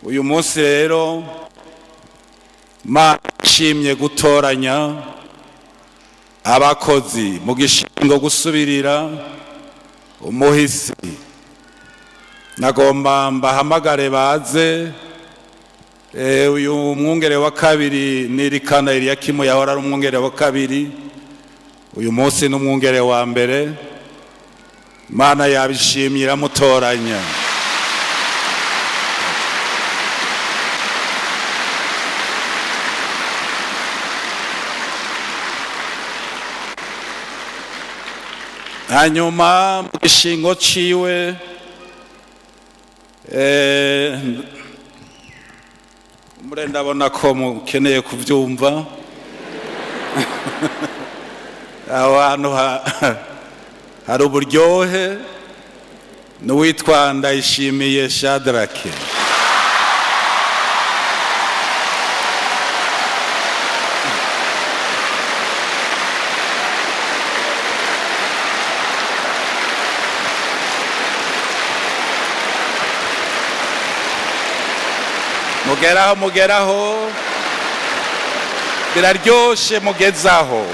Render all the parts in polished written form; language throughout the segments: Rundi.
uyu munsi rero nshimye gutoranya abakozi mu gishingo gusubirira umuhisi. Nagomba mbahamagare baze. Uyu mwungere wa kabiri nirikana Eliakimu yahora ari umwungere wa kabiri, uyu munsi n'umwungere wa mbere. Mana yabishimye iramutoranya. Hanyuma mu gishingo ciwe ndabona ko mukeneye kuvyumva. Aho hantu hari uburyohe. N'uwitwa Ndayishimiye Shadrake. mugeraho biraryoshe mugezaho.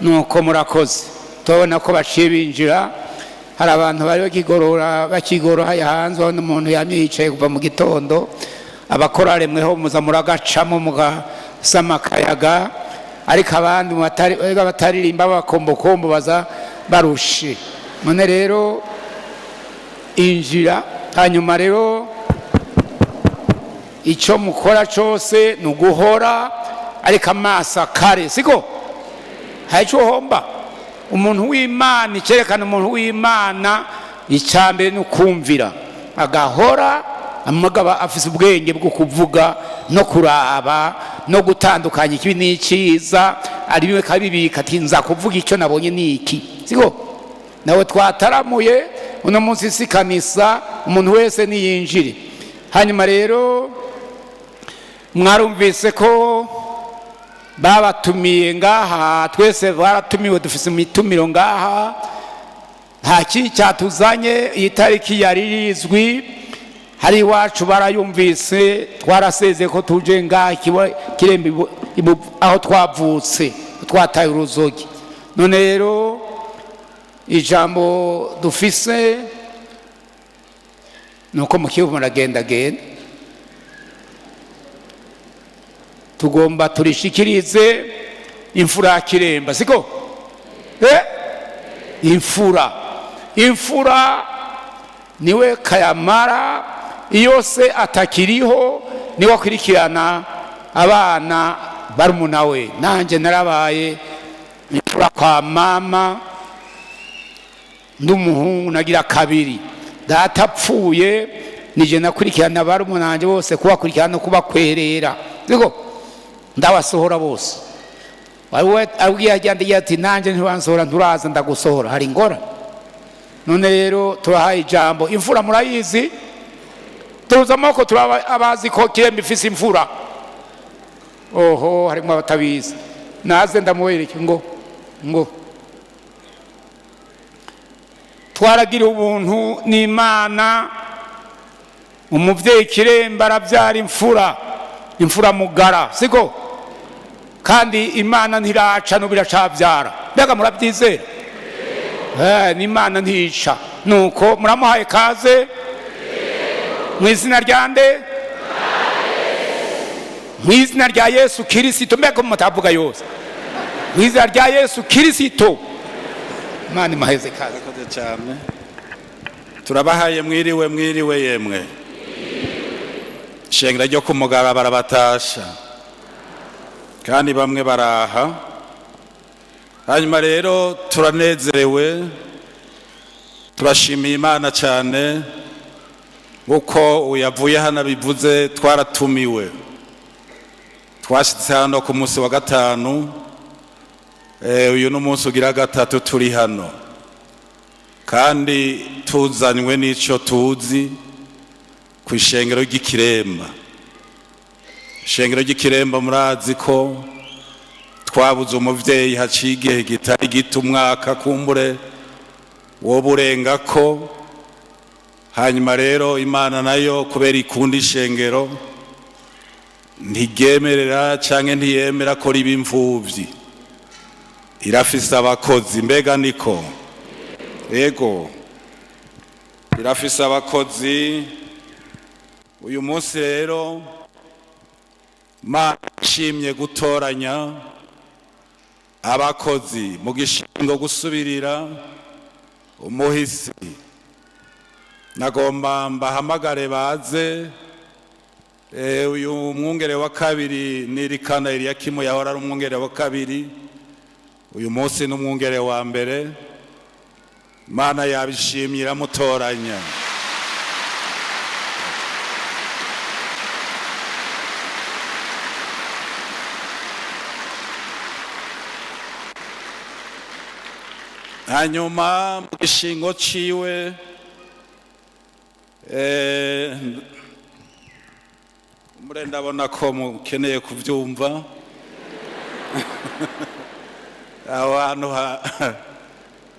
Nuko murakoze. Tubona ko baciye binjira. Hari abantu bari bakigorora hanze, n'umuntu yamyicaye kuva mu gitondo. Abakorare mweho muza muragacamo mugasama akayaga, ariko abandi bataririmba bakombokombo baza barushe. None rero injira, hanyuma rero icyo mukora cyose ni uguhora ariko amaso akare, siko hari icyo uhomba. Umuntu w'Imana, icyerekana umuntu w'Imana icyambere ni ukumvira, agahora amagaba afise ubwenge bwo kuvuga no kuraba no gutandukanya ikibi n'icyiza, ari bimwe kabibika ati nza kuvuga icyo nabonye niki, siko nawe twataramuye uno munsi sikanisa umuntu wese niyinjire. Hanyuma rero mwarumvise ko babatumiye ngaha, twese baratumiwe, dufise imitumiro ngaha. Nta kindi cyatuzanye, iyi tariki yari izwi, hari iwacu barayumvise, twarasezeye ko tuje ngaha kirembe aho twavutse, twataye uruzogi. None rero ijambo dufise nuko mukibu muragendagenda, tugomba turishikirize imfura ya Kiremba, siko imfura niwe Kayamara. Iyo se atakiriho niwe akurikirana abana barumuna we. Nanjye narabaye imfura kwa mama, ndumuhungu nagira kabiri. Data apfuye nije nakurikirana barumuna nanje bose, kubakurikirana no kubakwerera, siko ndabasohora bose. Wari abwiye ajyande ati nanjye ntiwansohora nturaza ndagusohora, hari ngora. None rero turahaye ijambo. Imfura murayizi, tuza amoko abazi ko Kirembe ifise imfura. Oho, harimo abatabizi. Naze ndamuwereke ngo twaragira ubuntu n'Imana. Umuvyeyi Kirembe arabyara imfura mugara, siko kandi Imana ntiraca n'ubiracabyara. Mbega murabyizera? N'Imana ntica. Nuko muramuhaye kaze mu izina ryande, mu izina rya Yesu Kirisito. Mbega mutavuga yose mu izina rya Yesu Kirisito. Imana imaheze kaze cyane. Turabahaye mwiriwe yemwe. Shengera ryo kumugara barabatasha kandi bamwe baraha. Hanyuma rero turanezerewe, turashimiye Imana cyane uko uyavuye hano bivuze. Twaratumiwe, twashitse hano ku munsi wa gatanu uyu n'umunsi ugira gatatu turi hano kandi tuzanywe n'ico tuzi ku ishengero ry'Ikiremba. Ishengero ry'Ikiremba murazi ko twabuze umuvyeyi haciye igihe kitari gito, umwaka kumbure woburenga ko. Hanyuma rero Imana nayo kubera ikunda ishengero ntigemerera canke ntiyemera ko riba imfuvyi, irafise abakozi. Mbega niko? Yego, irafise abakozi. Uyu munsi rero Imana ishimye gutoranya abakozi mu gishingo gusubirira umuhisi. Nagomba mbahamagare baze. Uyu mwungere wa kabiri nirikana Eliyakimu yahora ari umwungere wa kabiri, uyu munsi n'umwungere wa mbere. Imana yabishimye iramutoranya. Hanyuma mu gishingo ciwe ndabona ko mukeneye kuvyumva. Aho hantu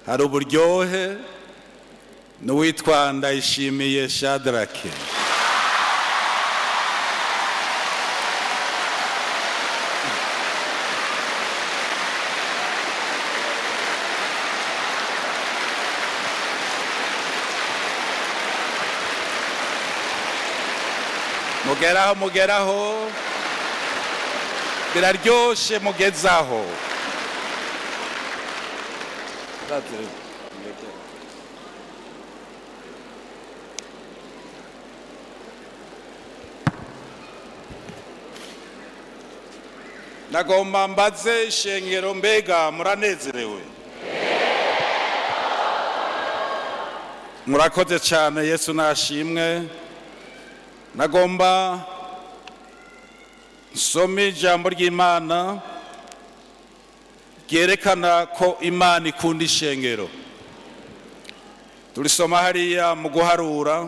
hari uburyohe. N'uwitwa Ndayishimiye Shadrake. Mugeraho biraryoshe, mugezaho. Nagomba mbaze ishengero, mbega muranezerewe? Murakoze cyane, Yesu nashimwe. Nagomba nsome ijambo ry'Imana ryerekana ko Imana ikunda ishengero. Turisoma hariya mu Guharura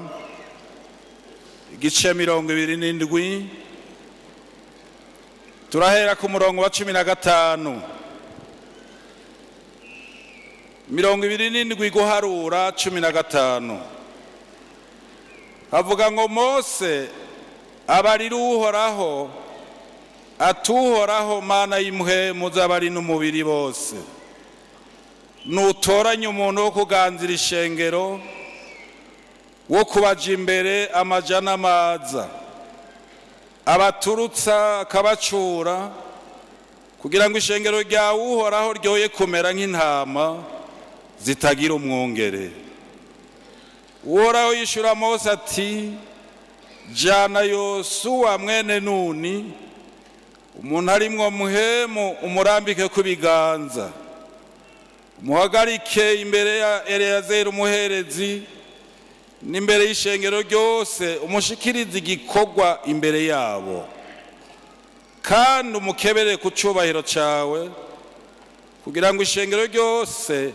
igice 27, turahera ku murongo wa 15. 27 Guharura 15 havuga ngo Mose abarira Uhoraho atuhoraho Mana y'impuhemu z'abari n'umubiri bose, nutoranya umuntu wo kuganzira ishengero, wo kubaja imbere amaja n'amaza, abaturutsa akabacura, kugira ngo ishengero ryawe Uhoraho ryoye kumera nk'intama zitagira umwungere. Uhoraho yishura Mose ati, jana Yosuwa mwene Nuni, umuntu arimwo muhemu, umurambike ku biganza, umuhagarike imbere ya Eleyazeri umuherezi n'imbere y'ishengero ryose, umushikirize igikorwa imbere yabo, kandi umukebere ku cubahiro cawe, kugira ngo ishengero ryose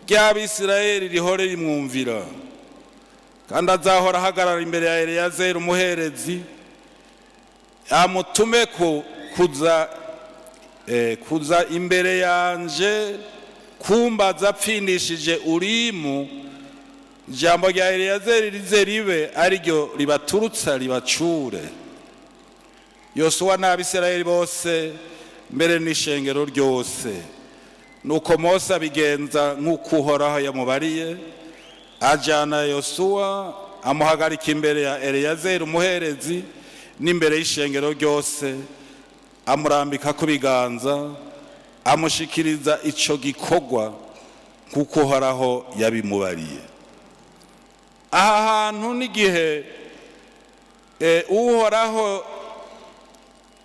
ry'Abisirayeli rihore rimwumvira. Kandi azahora ahagarara imbere ya Eleyazeri umuherezi, amutume kuza imbere yanje kumbaza apfindishije Urimu, ijambo rya Eleyazeri rize ribe ariryo ribaturutsa ribacure. Yosuwa n'Abisirayeli bose mbere n'ishengero ryose. Nuko Mose abigenza nk'uko Uhoraho yamubariye, ajana Yosuwa amuhagarika imbere ya Eleyazeri umuherezi n'imbere y'ishengero ryose, amurambika ku biganza, amushikiriza ico gikorwa nk'uko Uhoraho yabimubariye. Aha hantu n'igihe Uhoraho,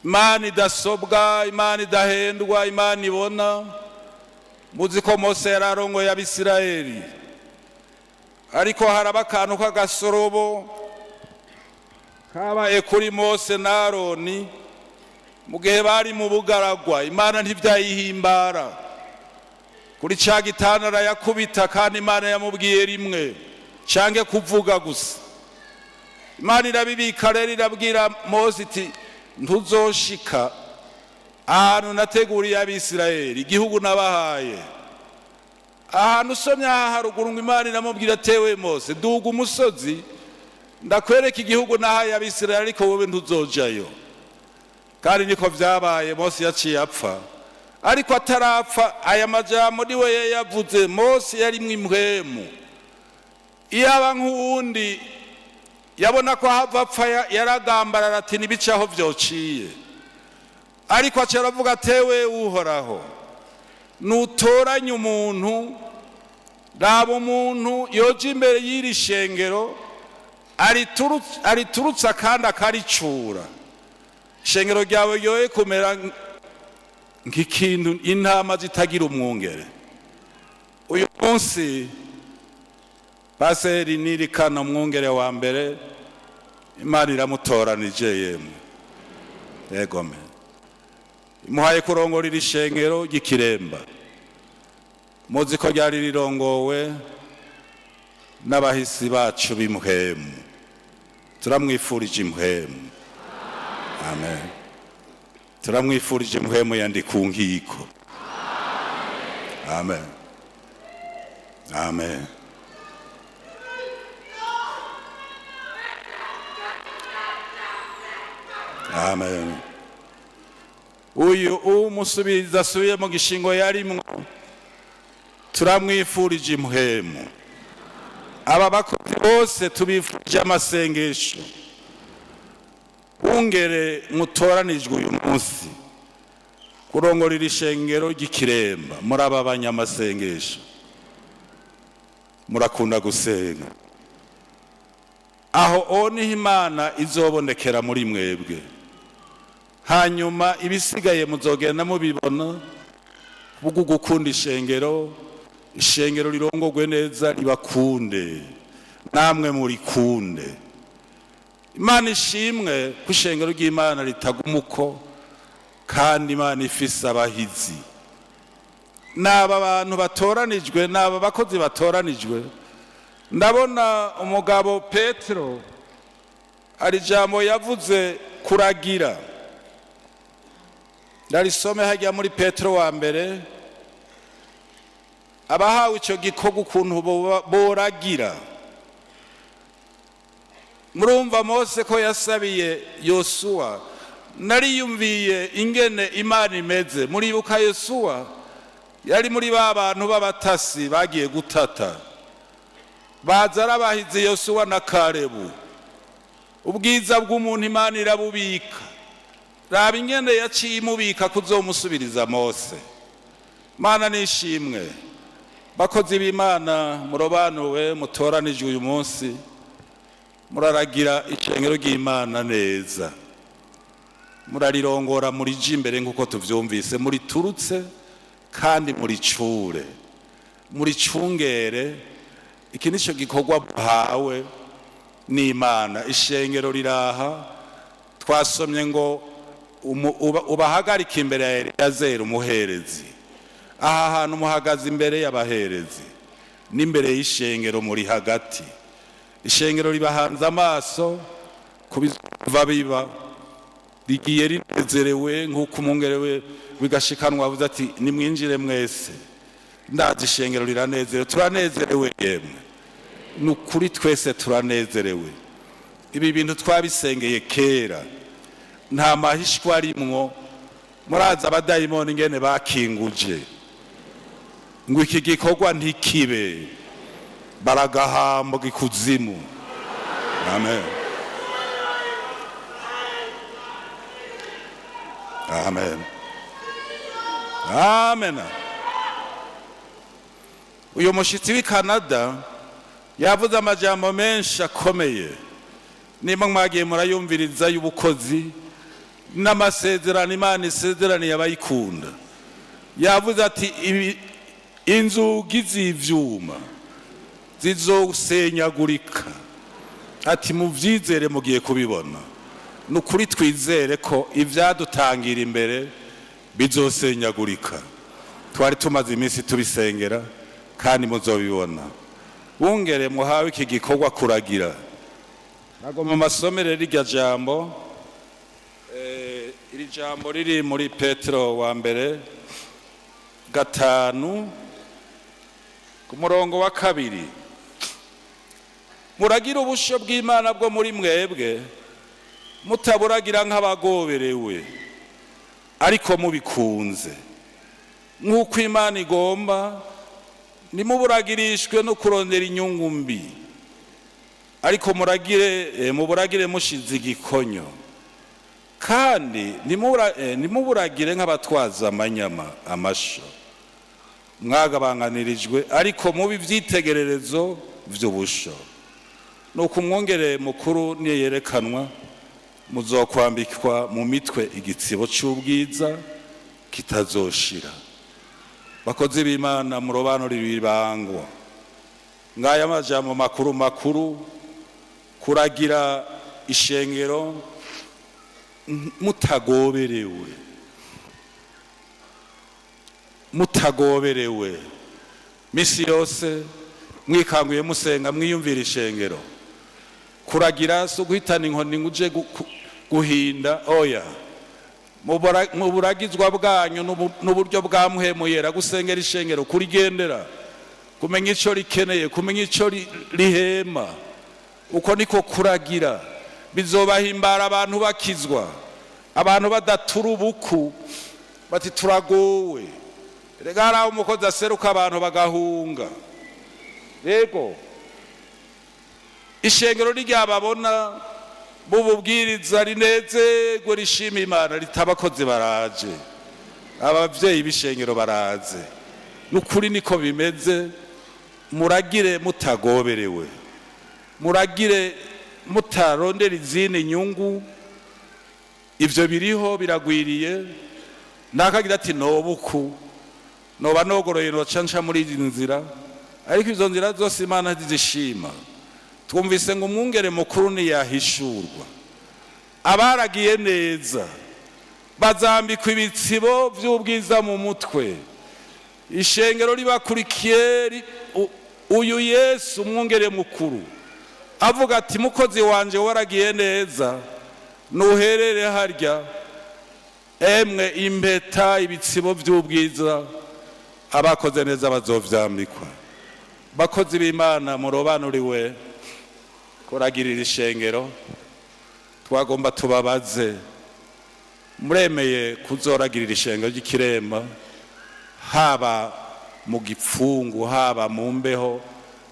Imana idasobwa, Imana idahendwa, Imana ibona. Muzi ko Mose yararongoye Abisirayeli, ariko haraba akantu k'agasorobo kabaye kuri Mose na Aroni mu gihe bari mu bugaragwa. Imana ntivyayihimbara, kuri ca gitanda arayakubita, kandi Imana yamubwiye rimwe canke kuvuga gusa. Imana irabibika rero, irabwira Mose iti ntuzoshika ahantu nateguriye Abisirayeli, igihugu nabahaye. Ahantu usomye aha haruguru ngo Imana iramubwira tewe Mose, duga umusozi ndakwereka igihugu nahaye Abisirayeli, ariko wowe ntuzojayo. Kandi niko vyabaye, Mose yaciye apfa. Ariko atarapfa, aya majambo niwe yavuze. Mose yari mw'impwemu. Iyaba nk'uwundi yabona ko hava apfa, yaragambarara ati nibicaho vyociye. Ariko aca aravuga tewe Uhoraho, nutoranya umuntu, raba umuntu yoja imbere y'iri shengero ariturutsa kandi akaricura. Ishengero ryawe yoye kumera nk'ikintu, intama zitagira umwungere. Uyu munsi Paseri Nirikana, umwungere wa mbere, Imana iramutoranije yemwe. Yegome imuhaye kurongora iri shengero ry'Ikiremba. Muzi ko ryari rirongowe n'abahisi bacu b'impwemu. Turamwifurije impwemu. Amen. Turamwifurije impwemu yandi ku nkiko. Amen. Amen. Amen. Uyu umusubiriza asubiye mu gishingo yarimwo, turamwifurije impwemu. Aba bakozi bose tubifurije amasengesho. Ungere mutoranijwe uyu munsi kurongora iri shengero ry'Ikiremba, muri aba banyamasengesho murakunda gusenga. Aho niho Imana izobonekera muri mwebwe. Hanyuma ibisigaye muzogenda mubibona, kubwo gukunda ishengero. Ishengero rirongorwe neza, ribakunde namwe murikunde. Imana ishimwe ko ishengero ry'Imana ritagumuko, kandi Imana ifise abahizi. N'aba bantu batoranijwe, n'aba bakozi batoranijwe. Ndabona umugabo Petero ari jambo yavuze kuragira. Ndarisome hajya muri Petero wa mbere. Abahawe ico gikorwa ukuntu boragira. Murumva Mose ko yasabiye Yosuwa. Nariyumviye ingene Imana imeze. Muribuka Yosuwa yari muri ba bantu b'abatasi bagiye gutata. Baza arabahize Yosuwa na Karebu. Ubwiza bw'umuntu Imana irabubika. Raba ingene yaciye imubika kuzomusubiriza Mose. Mana nishimwe. Bakozi b'Imana murobanuwe, mutoranijwe uyu munsi, muraragira ishengero ry'Imana neza. Murarirongora muri jimbere nkuko tuvyumvise, muri turutse kandi muri cure, muri cungere. Iki nico gikorwa buhawe n'Imana. Ishengero riraha, twasomye ngo ubahagarika imbere ya Eleyazeri umuherezi. Aha hantu muhagaze imbere y'abaherezi n'imbere y'ishengero muri hagati. Ishengero ribahanze amaso kubiva biba, rigiye rinezerewe nk'uko umwungere bigashikanwa avuze ati nimwinjire mwese. Ndazi ishengero riranezerewe, turanezerewe yemwe. Nukuri twese turanezerewe. Ibi bintu twabisengeye kera, nta mahishwa arimwo. Muraza abadayimoni ingene bakinguje ngo iki gikorwa ntikibe, baragahambwa ikuzimu. Amen. Amen. Amen. Uyu mushitsi w'i Canada yavuze amajambo menshi akomeye. Nimba mwagiye murayumviriza y'ubukozi n'amasezerano Imana isezeraniye abayikunda. Yavuze ati inzugi z'ivyuma zizosenyagurika. Ati muvyizere mugiye kubibona. Nukuri twizere ko ivyadutangira imbere bizosenyagurika. twari tumaze iminsi tubisengera kandi muzobibona. Bungere muhawe iki gikorwa kuragira. Nagomba masomere rirya jambo, iri jambo riri muri Petero wa mbere 5 ku murongo wa 2. Muragira ubusho bw'Imana bwo muri mwebwe, mutaburagira nk'abagoberewe, ariko mubikunze, nk'uko Imana igomba, nimuburagirijwe no kurondera inyungu mbi, ariko muburagire mushize igikonyo, kandi nimuburagire nk'abatwaza amanyama amasho, mwagabanganirijwe, ariko mubi ivyitegererezo vy'ubusho. Nuko umwungere mukuru niyo yerekanwa, muzokwambikwa mu mitwe igitsibo c'ubwiza kitazoshira. Bakozi b'Imana, murobanurira ibangwa ngaya amajambo makuru makuru, kuragira ishengero mutagoberewe misi yose, mwikanguye musenga, mwiyumvira ishengero. Kuragira so guhitana inkoni nguje guhinda, oya, mu buragizwa bwanyu n'uburyo bwamhemuyera gusengera ishengero, kurigendera, kumenya ico rikeneye, kumenya ico rihema. Uko niko kuragira bizobahimbara abantu bakizwa, abantu badatura ubuku bati turagowe. Rega haraho umukozi aseruka abantu bagahunga. Yego ishengero ryababona bububwiriza rinezerwe rishima Imana, ritabakoze baraje, abavyeyi b'ishengero baraze. Nukuri niko bimeze. Muragire mutagoberewe, muragire mutarondera izindi nyungu. Ivyo biriho biragwiriye. Nakagira ati nobuku noba nogoroye nocanca muri izi nzira, ariko izo nzira zose Imana zizishima. Twumvise ngo umwungere mukuru niyahishurwa, abaragiye neza bazambikwa ibitsibo vy'ubwiza mu mutwe. Ishengero ribakurikiye uyu Yesu umwungere mukuru avuga ati mukozi wanje waragiye neza, nuherere harya, emwe impeta ibitsibo vy'ubwiza abakoze neza bazovyambikwa. Bakozi b'Imana, murobanuriwe kuragirira ishengero. Twagomba tubabaze, muremeye kuzoragirira ishengero ry'Ikiremba, haba mu gipfungu, haba mu mbeho,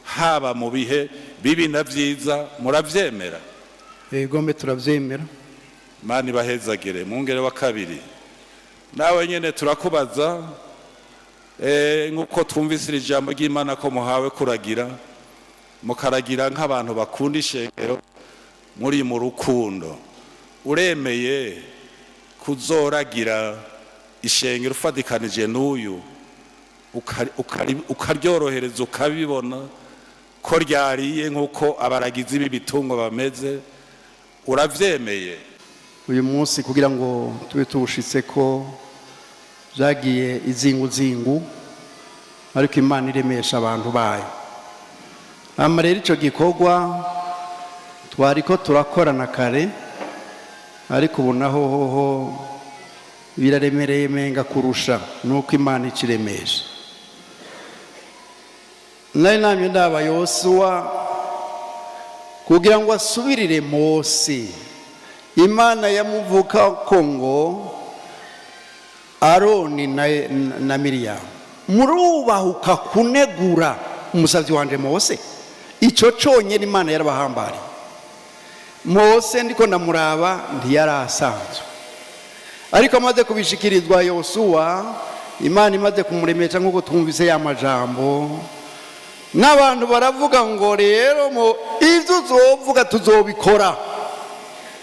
haba mu bihe bibi na vyiza? Muravyemera? Yego mbe turavyemera. Imana ibahezagire. Mwungere wa 2, nawe nyene turakubaza, nkuko twumvise ijambo ry'Imana ko muhawe kuragira, mukaragira nk'abantu bakunda ishengero, muri mu rukundo. Uremeye kuzoragira ishengero ufadikanije n'uyu, ukaryorohereza, ukabibona ko ryariye nk'uko abaragizi b'ibitungo bameze? Uravyemeye? Uyu munsi kugira ngo tube tubushitse ko byagiye izingu, ariko Imana iremesha abantu bayo. Rero ico gikorwa twariko turakorana kare, ariko ubu naho biraremereye menga kurusha, nuko Imana ikiremesha. Nari namye ndaba Yosuwa kugira ngo asubirire Mose. Imana yamuvuka ko ngo Aroni na Miriyamu, murubahuka kunegura umusavyi wanje Mose. Ico conyene Imana yarabahambari. Mose ndiko ndamuraba ntiyarasanzwe, ariko amaze kubishikirizwa Yosuwa, Imana imaze kumuremesha nk'uko twumvise ya majambo, n'abantu baravuga ngo rero ivyo uzovuga tuzobikora.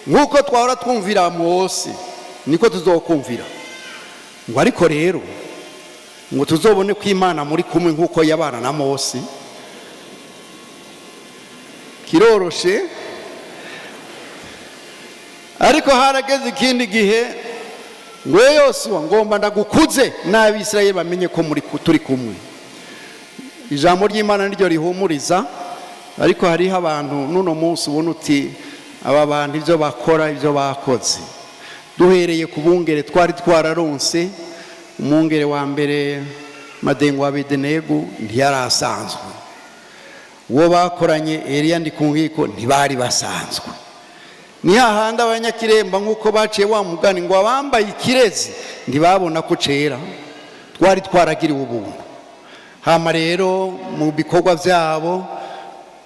Nk'uko twahora twumvira Mose niko tuzokumvira. Ngo ariko rero ngo tuzobone ko Imana muri kumwe nk'uko yabana na Mose. Kiroroshe, ariko harageze ikindi gihe ngo Yosuwa ngomba ndagukuze n'Abisirayeli bamenye ko turi kumwe. Ijambo ry'Imana niryo rihumuriza, ariko hariho abantu nuno munsi ubona uti aba bantu ibyo bakora ibyo bakoze. Duhereye ku bungere twari twararonse, umwungere wa mbere Madengo wa Bedenego ntiyarasanzwe, uwo bakoranye Eliya Ndikungiko ntibari basanzwe. Ni hahandi abanyakiremba nk'uko baciye wa mugani ngo abambaye ikirezi ntibabona ko cera, twari twaragiriwe ubuntu. Hama rero mu bikorwa byabo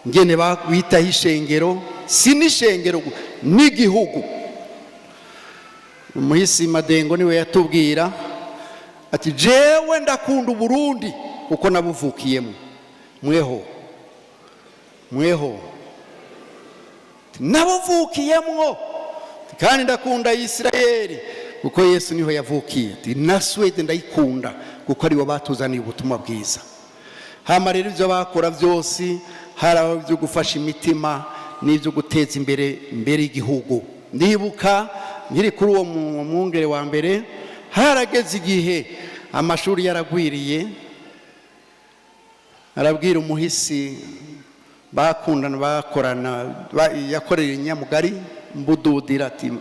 ngene bitaho ishengero, si n'ishengero n'igihugu. Umuhisi Madengo niwe yatubwira ati jewe ndakunda Burundi kuko nabuvukiyemo. Mweho nabuvukiyemo, kandi ndakunda Isirayeli kuko Yesu niho yavukiye. Na Sweden ndayikunda kuko aribo batuzaniye ubutumwa bwiza. Hama rero ibyo bakora byose, hari ibyo gufasha imitima n'ibyo guteza imbere igihugu. Ndibuka nkiri kuri uwo mwungere wa mbere, harageze igihe amashuri yaragwiriye, arabwira umuhisi bakundana bakorana yakorera Nyamugari Mbududira ati